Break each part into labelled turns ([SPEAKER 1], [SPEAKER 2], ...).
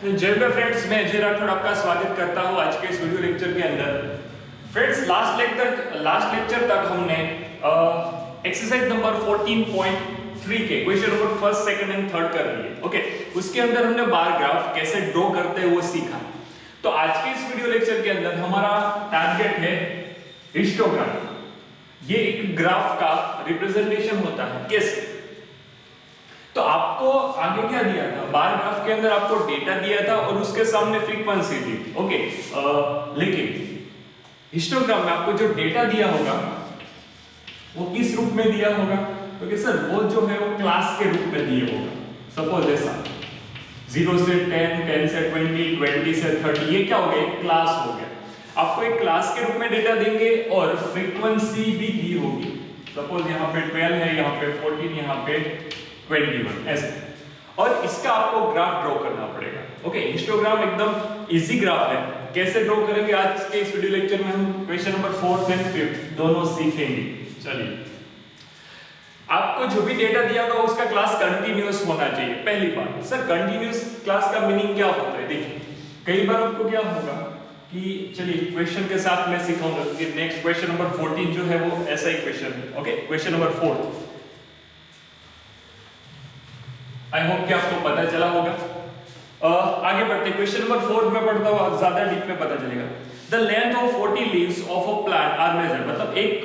[SPEAKER 1] जय हिंद फ्रेंड्स, मैं अजय राठौड़ आपका स्वागत करता हूं आज के इस वीडियो लेक्चर के अंदर। फ्रेंड्स, लास्ट लेक्चर तक हमने एक्सरसाइज नंबर 14.3 के question number first, second and third कर लिए। ओके, उसके अंदर हमने बार ग्राफ कैसे ड्रॉ करते हैं वो सीखा। तो आज के इस वीडियो लेक्चर के अंदर हमारा टारगेट है हिस्टोग्राम। ये एक ग्राफ का रिप्रेजेंटेशन होता है कैसे। तो आपको आगे क्या दिया था, बार ग्राफ के अंदर आपको डेटा दिया था और उसके सामने फ्रीक्वेंसी दी। ओके, लेकिन हिस्टोग्राम में आपको जो डेटा दिया होगा वो किस रूप में दिया होगा? क्योंकि सर वो जो है वो क्लास के रूप में दिया होगा। सपोज ऐसा 0 से 10, 10 से 20, 20 से 30, ये क्या हो गया? एक क्लास हो गया। आपको एक क्लास के रूप में डेटा देंगे और फ्रीक्वेंसी भी दी होगी। सपोज यहाँ पे 12 है, यहाँ पे 14, यहाँ पे 21 ऐसे। और इसका आपको ग्राफ ड्रॉ करना पड़ेगा। ओके, हिस्टोग्राम एकदम इजी ग्राफ है। कैसे ड्रॉ करेंगे आज के इस वीडियो लेक्चर में हम क्वेश्चन नंबर 4 एंड 5 दोनों सीखेंगे। चलिए, आपको जो भी डेटा दिया होगा उसका क्लास कंटीन्यूअस होना चाहिए। पहली बात, सर कंटीन्यूअस क्लास का मीनिंग क्या होता है? देखिए, कई बार आपको क्या होगा कि चलिए क्वेश्चन के साथ मैं सिखाऊंगा कि नेक्स्ट क्वेश्चन नंबर 14 जो है वो ऐसा ही क्वेश्चन है। Okay, question number 4, I hope कि आपको पता चला होगा। आगे बढ़ते क्वेश्चन नंबर 4 में पढ़ता हूं, ज्यादा डीप में पता चलेगा। The length of 40 leaves of a plant are measured. मतलब एक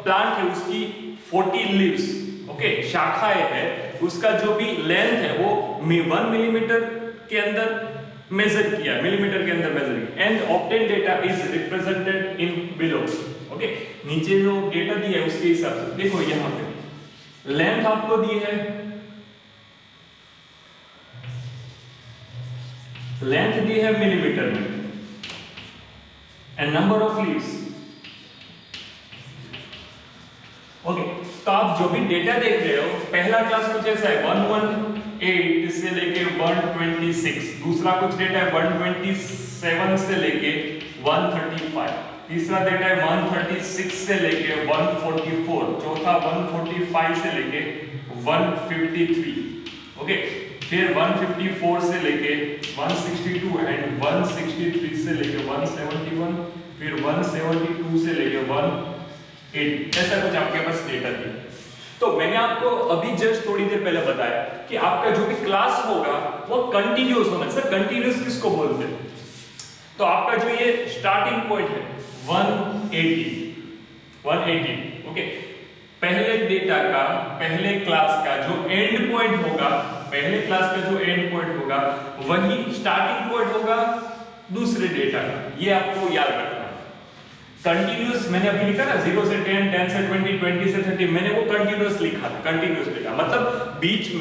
[SPEAKER 1] प्लांट है, उसकी 40 लीव्स, ओके, शाखाएं है, उसका जो भी लेंथ है वो 1 मिलीमीटर के अंदर मेजर किया, मिलीमीटर के अंदर मेजर किया। And obtain data is represented in below. Okay, नीचे जो डेटा दिया है उसके हिसाब से देखो, यहां पे लेंथ आपको दी है, लेंथ दी है मिलीमीटर में, and number of leaves. Okay, तो आप जो भी डेटा देख रहे हो, पहला क्लास कुछ ऐसा है 118 से लेके 126, दूसरा कुछ डेटा है 127 से लेके 135, तीसरा डेटा है 136 से लेके 144, चौथा 145 से लेके 153। ओके, फिर 154 से लेके 162 एंड 163 से लेके 171, फिर 172 से लेके 180, ऐसा कुछ आपके पास डेटा दिया। तो मैंने आपको अभी जस्ट थोड़ी देर पहले बताया कि आपका जो भी क्लास होगा वो कंटिन्यूअस होना। सर कंटिन्यूअस किसको बोलते हैं? तो आपका जो ये स्टार्टिंग पॉइंट है 180, ओके, पहले डेटा का, पहले क्लास का जो एंड पॉइंट होगा, पहले क्लास का जो एंड पॉइंट होगा वही स्टार्टिंग पॉइंट होगा दूसरे डेटा का। ये आपको याद रखना है। कंटिन्यूअस मैंने अभी लिखा ना 0 से 10, 10 से 20, 20 से 30, मैंने वो कंटिन्यूअस लिखा था। कंटिन्यूअस डेटा मतलब बीच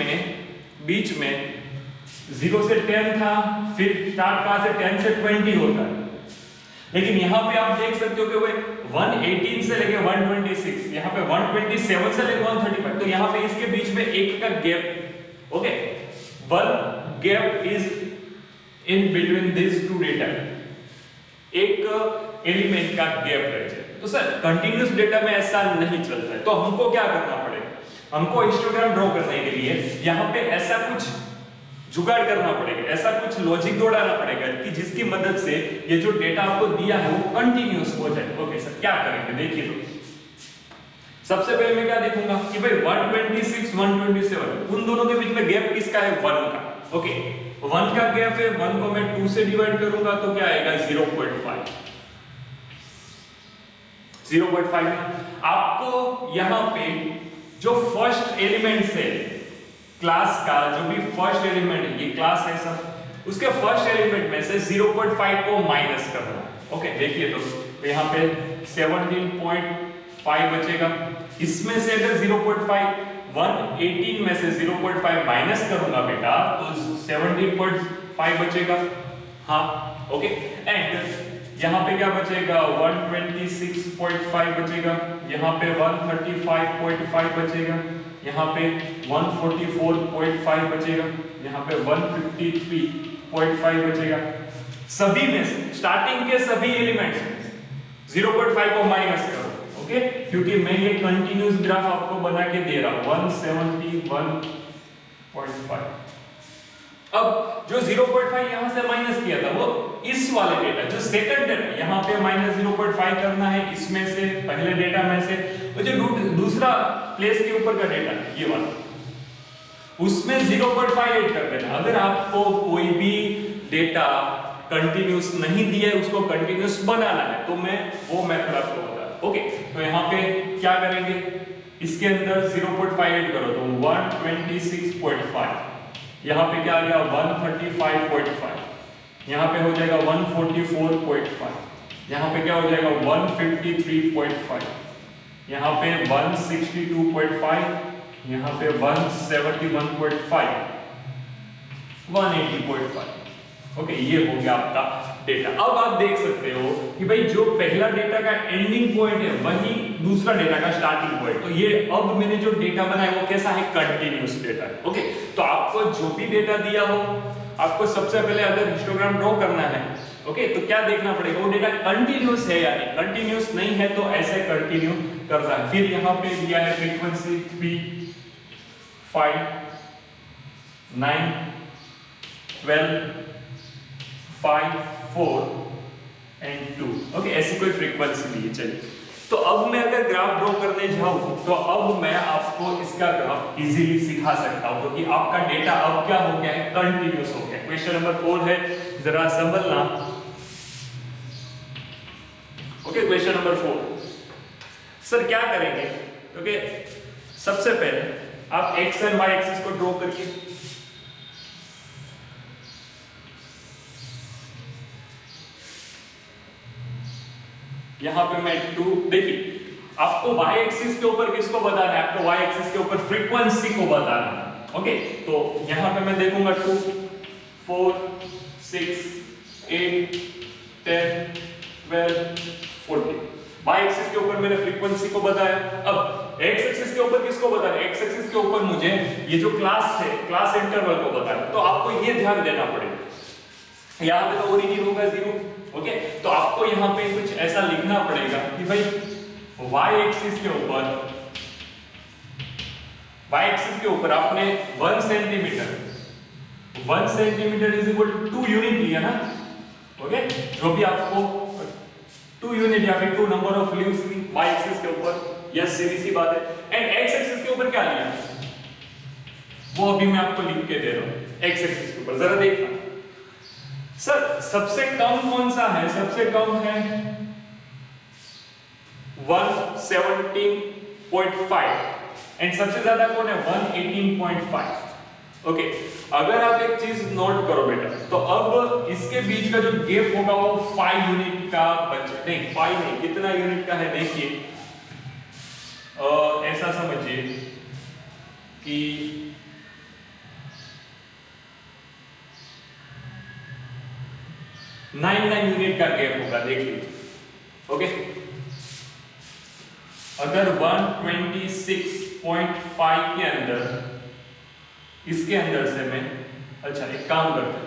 [SPEAKER 1] में 0 से 10 था, फिर स्टार्ट कहां से 10 से 20 होता है। लेकिन यहां पे आप देख सकते हो कि वो 118 से लेके 126, यहां पे 127 से लेके 135, तो यहां पे इसके बीच में एक का gap, okay, one gap is in between this two data, एक एलिमेंट का गैप रह जाए। तो सर कंटिन्यूअस डेटा में ऐसा नहीं चलता है, तो हमको क्या करना पड़ेगा? हमको हिस्टोग्राम ड्रॉ करने के लिए यहां पे ऐसा कुछ जुगाड़ करना पड़ेगा, ऐसा कुछ लॉजिक दौड़ाना पड़ेगा कि जिसकी मदद से ये जो डेटा आपको दिया है वो कंटिन्यूअस हो जाए। ओके सर, क्या करेंगे? देखिए, तो सबसे पहले मैं क्या देखूंगा कि भाई 126, 127, उन दोनों के बीच में गैप किसका है? 1 का। ओके, 1 का गैप है, 1 को मैं 2 से डिवाइड करूंगा तो क्या आएगा? 0.5। 0.5। आपको यहां पे जो फर्स्ट एलिमेंट है क्लास का, जो भी फर्स्ट एलिमेंट है, ये क्लास है सब, उसके फर्स्ट एलिमेंट में से 0.5 को माइनस करना। ओके, देखिए, तो यहां पे 17.5 बचेगा। इसमें से अगर 0.5 118 में से 0.5 माइनस करूंगा बेटा तो 17.5 बचेगा। हाँ, ओके, एंड यहाँ पे क्या बचेगा? 126.5 बचेगा, यहाँ पे 135.5 बचेगा, यहाँ पे 144.5 बचेगा, यहाँ पे 153.5 बचेगा। सभी में से, स्टार्टिंग के सभी एलिमेंट्स में 0.5 को माइनस करो। ओके, क्योंकि मैं ये कंटिन्यूअस ग्राफ आपको बना के दे रहा हूं 171.5। अब जो 0.5 यहां से माइनस किया था वो इस वाले डेटा जो सेकंड डेटा यहां पे -0.5 करना है इसमें से पहले डेटा में से, और जो दूसरा प्लेस के ऊपर का डेटा ये वाला उसमें 0.5 ऐड कर देना। अगर आपको कोई भी डेटा कंटिन्यूस नहीं दिया है उसको कंटिन्यूस बनाना है तो मैं वो मेथड आपको बता। ओके, तो यहाँ पे क्या करेंगे, इसके अंदर 0.5 ऐड करो तो 126.5, यहाँ पे क्या आ गया 135.5, यहाँ पे हो जाएगा 144.5, यहाँ पे क्या हो जाएगा 153.5, यहाँ पे 162.5, यहाँ पे 171.5, 180.5। ओके, ये हो गया आपका डेटा। अब आप देख सकते हो कि भाई जो पहला डेटा का एंडिंग पॉइंट है वही दूसरा डेटा का स्टार्टिंग पॉइंट, तो ये अब मैंने जो डेटा बनाया वो कैसा है, कंटिन्यूअस डेटा है। ओके, तो आपको जो भी डेटा दिया हो आपको सबसे पहले अगर हिस्टोग्राम ड्रॉ करना है, ओके, तो क्या देखना पड़ेगा, वो डेटा कंटिन्यूअस है या नहीं। कंटिन्यूअस नहीं है तो ऐसे कंटिन्यू करता है। फिर यहाँ पे दिया है फ्रीक्वेंसी 3, 5, 9, 12, 5, 4 and 2। ओके, ऐसी कोई फ्रीक्वेंसी दी है। चलिए, तो अब मैं अगर ग्राफ ड्रॉ करने जाऊं तो अब मैं आपको इसका ग्राफ इजीली सिखा सकता हूं क्योंकि आपका डेटा अब क्या हो गया है, कंटिन्यूअस हो गया। क्वेश्चन नंबर 4 है, जरा संभलना। ओके, क्वेश्चन नंबर 4, सर क्या करेंगे, ओके, सबसे पहले आप x एंड y एक्सिस को ड्रॉ करिए। यहां पे मैं 2, देखिए आपको y एक्सिस के ऊपर किसको बताना है, आपको y एक्सिस के ऊपर फ्रीक्वेंसी को बताना है। ओके, तो यहां पे मैं देखूंगा 2, 4, 6, 8, 10, 12, 14। y एक्सिस के ऊपर मैंने फ्रीक्वेंसी को बताया। अब x एक्सिस के ऊपर किसको बताना है, x एक्सिस के ऊपर मुझे ये जो क्लास है, क्लास इंटरवल को बताना है। तो आपको ये ध्यान देना पड़ेगा, यहां पे तो ओरिजिन होगा 0। ओके, तो आपको यहाँ पे कुछ ऐसा लिखना पड़ेगा कि भाई y एक्सिस के ऊपर आपने 1 centimetre is equal to 2 unit लिया ना। ओके, जो भी आपको 2 यूनिट या फिर 2 नंबर ऑफ लीव्स ली y एक्सिस के ऊपर, यस सीधी सी बात है। एंड x एक्सिस के ऊपर क्या लिया वो अभी मैं आपको लिख के दे रहा हूं। x एक्सिस के ऊपर जरा देखना, सर सबसे कम कौन सा है, सबसे कम है 117.5 एंड सबसे ज्यादा कौन है 118.5। ओके, अगर आप एक चीज नोट करो बेटा, तो अब इसके बीच का जो गैप होगा वो 5 यूनिट का बचे, नहीं 5 नहीं, कितना यूनिट का है देखिए, ऐसा समझिए कि 9 यूनिट का गैप होगा, देख लीजिए। ओके, अगर 126.5 के अंदर, इसके अंदर से मैं, अच्छा एक काम करते हैं,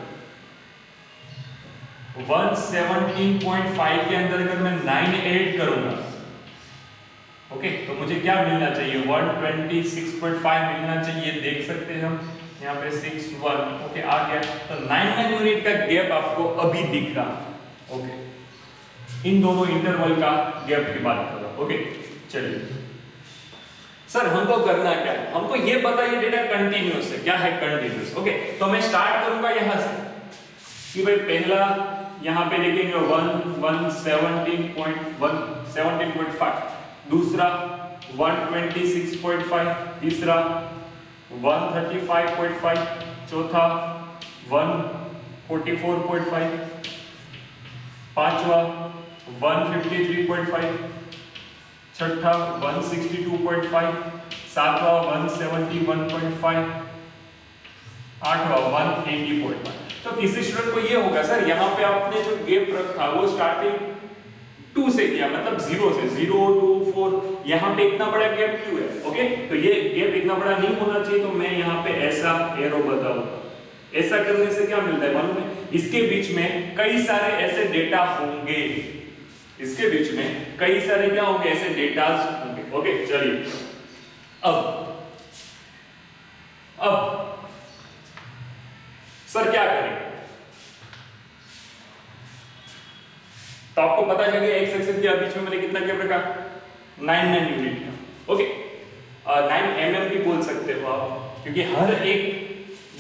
[SPEAKER 1] 117.5 के अंदर अगर मैं 9 ऐड करूंगा, ओके, तो मुझे क्या मिलना चाहिए, 126.5 मिलना चाहिए। देख सकते हैं हम यहाँ पे 6, 1, ओके आ गया। तो 9 यूनिट का गैप आपको अभी दिख रहा। ओके, इन दोनों इंटरवल का गैप की बात कर रहा हूं। ओके, चलिए सर हमको करना क्या है, हमको ये पता ये डेटा कंटिन्यूअस है, क्या है कंटिन्यूअस। ओके, तो मैं स्टार्ट करूंगा यहां से कि भाई पहला यहां पे देखेंगे 17.5, दूसरा 126.5, तीसरा 135.5, चौथा 144.5, पांचवा 153.5, छठा 162.5, सातवां 171.5, आठवां 180.5। तो किसी स्टूडेंट को ये होगा सर यहाँ पे आपने जो गैप रखा वो स्टार्टिंग 2 से किया, मतलब 0 से 0 2 4, यहाँ पे इतना बड़ा गैप क्यों है। ओके, तो ये गैप इतना बड़ा नहीं होना चाहिए, तो मैं यहाँ पे ऐसा एरो बताऊंगा। ऐसा करने से क्या मिलता है मालूम है, इसके बीच में कई सारे ऐसे डेटा होंगे, इसके बीच में कई सारे क्या होंगे, ऐसे डेटास होंगे। ओके, चलिए अब सर क्या करें? तो आपको पता चल गया एक्स एक्सिस के बीच में मैंने कितना गैप रखा, 9 यूनिट का। ओके, 9 mm भी बोल सकते हो आप, क्योंकि हर एक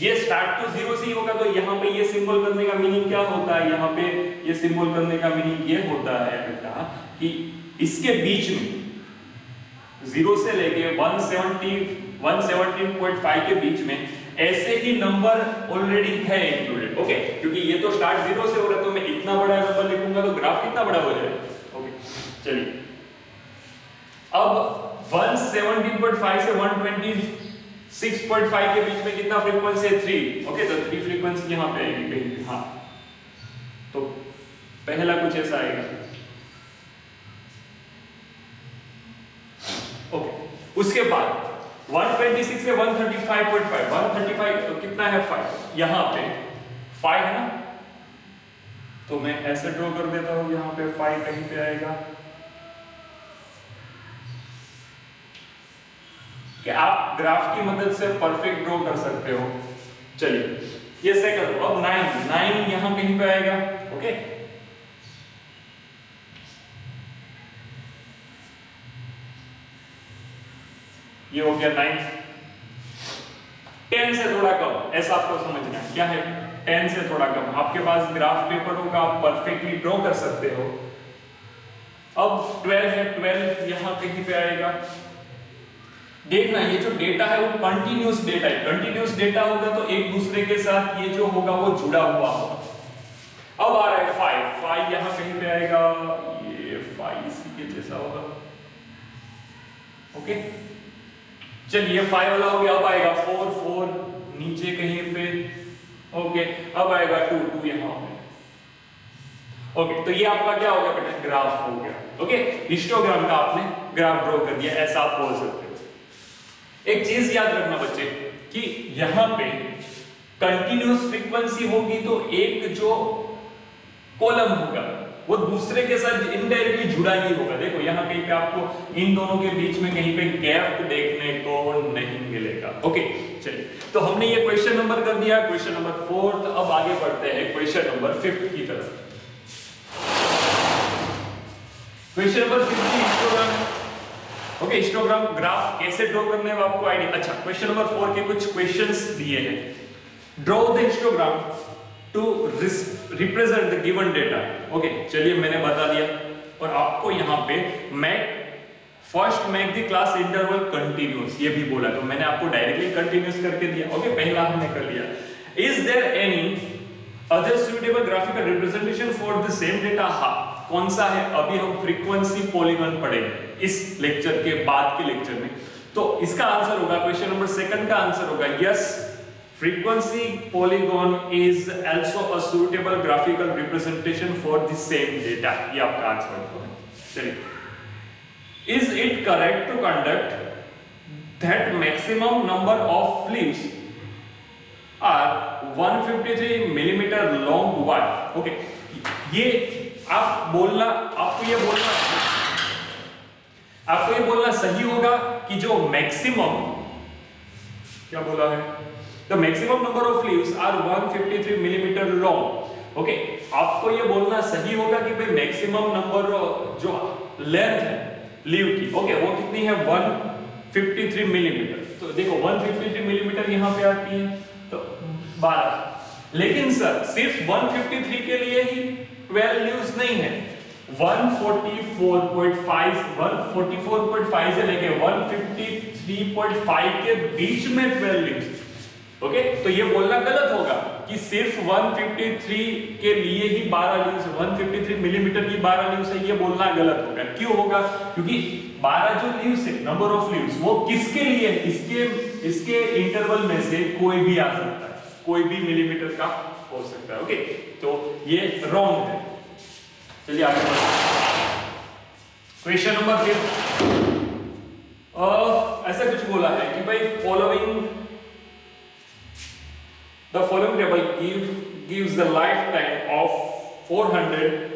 [SPEAKER 1] ये स्टार्ट टू 0 से ही होगा। तो यहाँ पे ये सिंबल करने का मीनिंग क्या होता है, यहाँ पे ये सिंबल करने का मीनिंग ये होता है बेटा कि इसके बीच में 0 से लेके 117.5 के बीच में ऐसे ही नंबर ऑलरेडी है इंक्लूडेड। ओके, क्योंकि ये तो स्टार्ट 0 से हो रहा है, तो मैं इतना बड़ा नंबर लिखूंगा तो ग्राफ कितना बड़ा हो जाएगा। ओके, चलिए अब 117.5 से 126.5 के बीच में कितना फ्रीक्वेंसी है, 3। ओके, तो 3 फ्रीक्वेंसी यहाँ पे आएगी कहीं पे। हाँ, तो पहला कुछ ऐसा आएगा। ओके, उसके बाद 126 से 135.5, 135 तो कितना है, 5। यहाँ पे 5 है ना, तो मैं ऐसे ड्रॉ कर देता हूँ, यहाँ पे 5 कहीं पे आएगा। कि आप ग्राफ की मदद से परफेक्ट ड्रॉ कर सकते हो। चलिए ये सेकंड, अब 9 यहां कहीं पे आएगा। ओके, ये हो गया 9। 10 से थोड़ा कम, ऐसा आपको समझना है क्या है, 10 से थोड़ा कम। आपके पास ग्राफ पेपर होगा, आप परफेक्टली ड्रॉ कर सकते हो। अब 12 है, 12 यहां कहीं पे आएगा। देखना ये जो डेटा है वो कंटिन्यूअस डेटा है, कंटिन्यूअस डेटा होगा तो एक दूसरे के साथ ये जो होगा वो जुड़ा हुआ होगा। अब आ रहा है 5 यहां कहीं पे आएगा, ये 5 इसी के जैसा होगा। ओके, चलिए 5 वाला हो गया। अब आएगा 4 नीचे कहीं पे। ओके, अब आएगा 2 यहां पे। ओके, तो ये आपका क्या हो गया बेटा, ग्राफ हो गया। ओके, हिस्टोग्राम का आपने ग्राफ ड्रॉ कर दिया, ऐसा आप बोल सकते हो। एक चीज याद रखना बच्चे कि यहां पे कंटिन्यूअस फ्रीक्वेंसी होगी तो एक जो कॉलम होगा वो दूसरे के साथ इनडायरेक्टली जुड़ा ही होगा। देखो यहाँ कहीं पे आपको इन दोनों के बीच में कहीं पे गैप देखने को नहीं मिलेगा। ओके, चलिए तो हमने ये क्वेश्चन नंबर कर दिया, क्वेश्चन नंबर 4। अब आगे बढ़ते हैं क्वेश्चन नंबर 5 की तरफ। Question number 5 histogram. Okay, histogram graph कैसे ड्रॉ करने हैं आपको आइडिया। अच्छा, क्वेश्चन नंबर 4 के कुछ क्वेश्चंस दिए हैं। Draw the histogram to represent the given data. Okay, चलिए मैंने बता दिया और आपको यहाँ पे first make the class interval continuous, ये भी बोला, तो मैंने आपको डायरेक्टली कंटिन्यूअस करके दिया। ओके, पहला हमने कर लिया। Is there any other suitable graphical representation for the same data. हाँ, कौन सा है, अभी हम फ्रीक्वेंसी पॉलीगॉन पढ़ेंगे इस लेक्चर के बाद के लेक्चर में। तो इसका आंसर होगा, क्वेश्चन नंबर 2 का आंसर होगा yes, frequency polygon is also a suitable graphical representation for the same data. ये आपका आंसर होगा। चलिए, is it correct to conduct that maximum number of leaves are 153 millimetre long wide. Okay, ये आपको ये बोलना सही होगा कि जो मैक्सिमम, क्या बोला है, the maximum number of leaves are 153 millimetre long. Okay, आपको ये बोलना सही होगा कि भाई मैक्सिमम नंबर जो लेंथ है लीव की, ओके, वो कितनी है, 153 मिलीमीटर। तो देखो 153 मिलीमीटर यहाँ पे आती है तो 12। लेकिन सर सिर्फ 153 के लिए ही 12 लीव्स नहीं है, 144.5 से लेके 153.5 के बीच में 12 लीव्स। ओके, तो ये बोलना गलत होगा कि सिर्फ 153 के लिए ही 12 लीव्स, 153 मिलीमीटर की 12 लीव्स है, ये बोलना गलत होगा। क्यों होगा, क्योंकि 12 जो लीव्स है, नंबर ऑफ लीव्स, वो किसके लिए है, इसके इंटरवल में से कोई भी आ सकता है, कोई भी मिलीमीटर का हो सकता है। ओके, तो ये रॉन्ग है। चलिए आगे बढ़ते। क्वेश्चन नंबर 5 ऐसा कुछ बोला है कि भाई the following table gives the lifetime of 400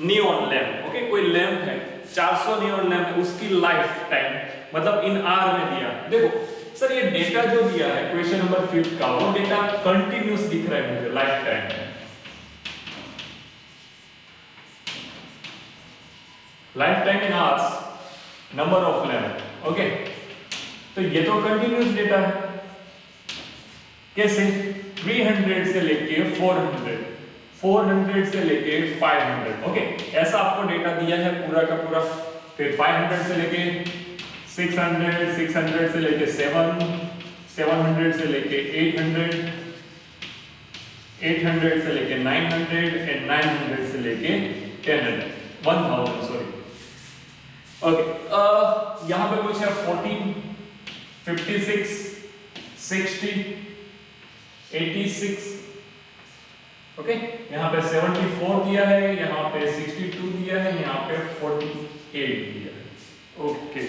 [SPEAKER 1] neon lamp। Okay, कोई लैंप है, 400 नियॉन लैंप है, उसकी लाइफ टाइम मतलब इन आर में दिया। देखो सर ये डेटा जो दिया है क्वेश्चन नंबर 5 का, वो डेटा कंटिन्यूस दिख रहा है मुझे life time. Life time in hours, number of lamp. Okay, तो ये तो कंटिन्यूस डेटा है। कैसे? 300 से लेके 400, 400 से लेके 500। ओके, ऐसा आपको डेटा दिया है पूरा का पूरा। फिर 500 से लेके 600, 600 से लेके 7, 700 से लेके 800, 800 से लेके 900 एंड 900 से लेके 1000 सॉरी। ओके, यहां पे कुछ है 14, 56, 60, 86। ओके, यहाँ पे 74 दिया है, यहाँ पे 62 दिया है, यहाँ पे 48 दिया है। ओके,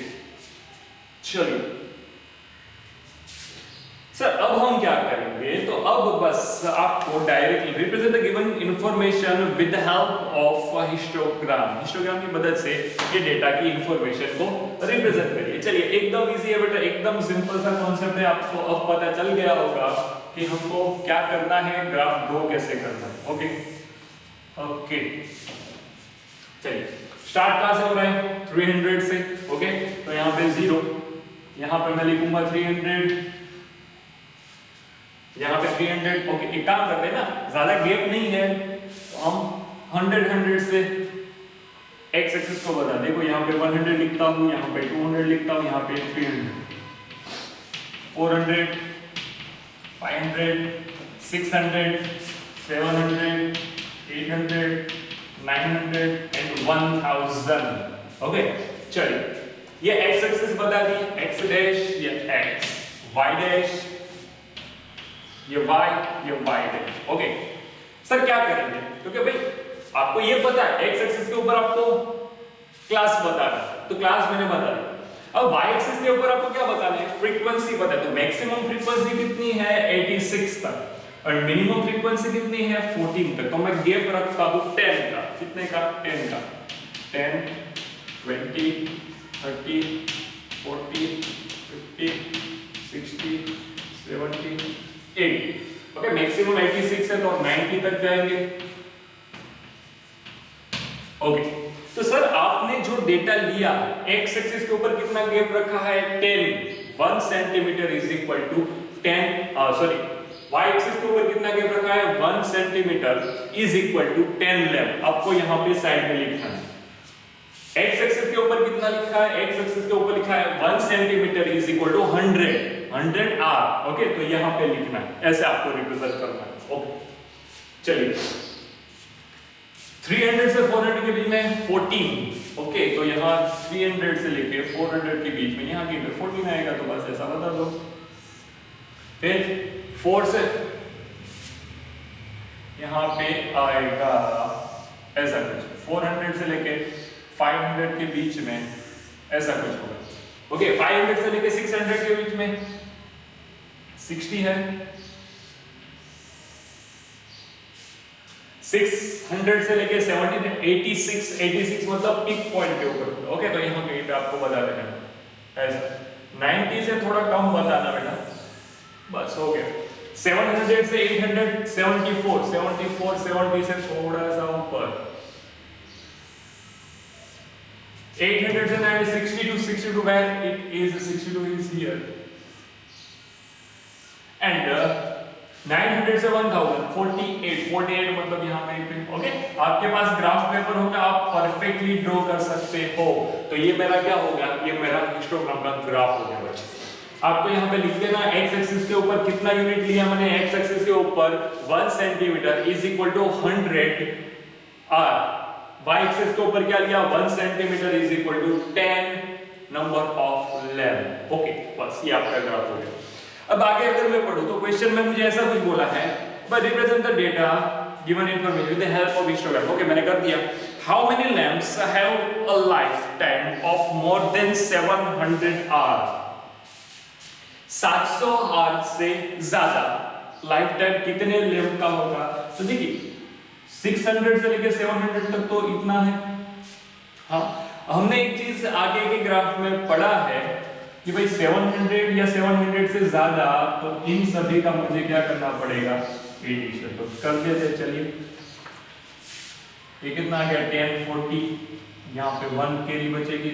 [SPEAKER 1] चलिए सर अब हम क्या करेंगे, तो अब बस आपको directly represent the given information with the help of histogram. Histogram की मदद से ये डेटा की इंफॉर्मेशन को रिप्रेजेंट करिए। चलिए, एकदम इजी है बेटा, एकदम सिंपल सा कॉन्सेप्ट है। आपको अब पता चल गया होगा कि हमको क्या करना है, ग्राफ ड्रॉ कैसे करना है। ओके ओके, चलिए स्टार्ट कहां से हो रहा है? 300 से। ओके, तो यहाँ पे 0, यहाँ पे मैं लिखूंगा 300, यहाँ पे 300। ओके, एक काम करते हैं ना, ज्यादा गैप नहीं है, तो हम 100 से एक्स एक्सिस को बता। देखो यहाँ पे 100 लिखता हूँ, यहाँ पे 200 लिखता हूँ, यहाँ पे 300, 400, 500, 600, 700, 800, 900 एंड 1000। ओके, चलिए ये एक्स एक्सिस बता दी, एक्स डैश, ये एक्स, वाई डैश, ये y, ये y डैश। ओके, सर क्या करेंगे, क्योंकि भाई आपको ये पता है x एक्सिस के ऊपर आपको क्लास बताना है, तो क्लास मैंने बता दी। अब y एक्सिस के ऊपर आपको क्या बताना है? फ्रीक्वेंसी बता। तो मैक्सिमम फ्रीक्वेंसी कितनी है? 86 तक, और मिनिमम फ्रीक्वेंसी कितनी है? 14 तक। तो मैं गैप रखता हूं 10 का। कितने का? 10 का। 10, 20, 30, 40, 50, 60, 70, 80। ओके, मैक्सिमम 86 है तो 90 तक जाएंगे। ओके, तो सर आपने जो डेटा लिया, एक्स एक्सिस के ऊपर कितना गैप रखा है? 10, 1 centimetre is equal to 10, sorry, Y axis के ऊपर कितना गैप रखा है? 1 centimetre is equal to 10 lamp. आपको यहाँ पे साइड में लिखना है। एक्स एक्सिस के ऊपर कितना लिखा है? एक्स एक्सिस के ऊपर लिखा है 1 centimetre is equal to 100 hour. Okay, तो यहाँ पे लिखना है, ऐसे आपको रिप्रेजेंट करना है। ओके, चलिए 300 से 400 के बीच में 14। ओके, तो यहाँ 300 से लेके 400 के बीच में यहाँ की 14 आएगा, तो बस ऐसा बता दो। फिर 4 से यहाँ पे आएगा ऐसा कुछ, 400 से लेके 500 के बीच में ऐसा कुछ होगा। ओके, 500 से लेके 600 के बीच में 60 है, 600 से लेके 70 है, 86 मतलब पीक पॉइंट के ऊपर। ओके, तो यहाँ कहीं पे आपको बता देना ऐसा। 90 से थोड़ा कम बताना बेटा, बस हो गया। 700 से 800, 74, 70 से थोड़ा सा ऊपर। 800 से 90, 62 where it is 62 is here, and 900 से 1000, 48 मतलब यहाँ पे। ओके, आपके पास ग्राफ पेपर होगा, आप परफेक्टली ड्रॉ कर सकते हो। तो ये मेरा क्या हो गया? ये मेरा हिस्टोग्राम का ग्राफ हो गया बच्चे। आपको यहाँ पे लिख देना, एक्स एक्सिस के ऊपर कितना यूनिट लिया मैंने? एक्स एक्सिस के ऊपर 1 centimetre is equal to 100 hour. Y axis के ऊपर क्या लिया? 1 centimetre is equal to 10 number of lamp. Okay, बस ये आपका ग्राफ हो गया। अब आगे अगर मैं पढ़ूं तो क्वेश्चन में मुझे ऐसा कुछ बोला है, but represent the data given information with the help of histogram. Okay, मैंने कर दिया। How many lamps have a life time of more than 700 hour? 700 hour से ज्यादा लाइफ टाइम कितने लैम्प का होगा? तो देखिए 600 से लेके 700 तक तो इतना है। हाँ, हमने एक चीज आगे के ग्राफ में पढ़ा है कि भाई 700 या 700 से ज्यादा, तो इन सभी का मुझे क्या करना पड़ेगा, एडिशन। तो कर देते हैं, चलिए। ये कितना आ गया 1040, यहाँ पे 1 कैरी बचेगी,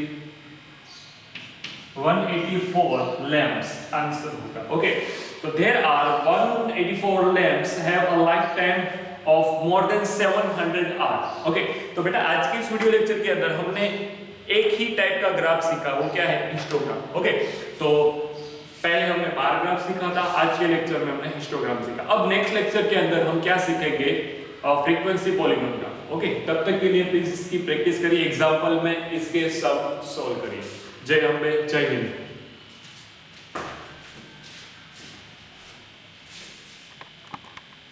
[SPEAKER 1] 184 लैंप्स आंसर होगा। ओके, तो there are 184 lamps have a life time of more than 700 hours. Okay, तो बेटा आज के इस वीडियो लेक्चर के अंदर हमने एक ही टाइप का ग्राफ सीखा, वो क्या है, हिस्टोग्राम। ओके, तो पहले हमने बार ग्राफ सीखा था, आज के लेक्चर में हमने हिस्टोग्राम सीखा। अब नेक्स्ट लेक्चर के अंदर हम क्या सीखेंगे, फ्रीक्वेंसी पॉलीगॉन ग्राफ। ओके, तब तक के लिए प्लीज इसकी प्रैक्टिस करिए, एग्जांपल में इसके सब सॉल्व करिए। जय अम्बे, जय हिंद।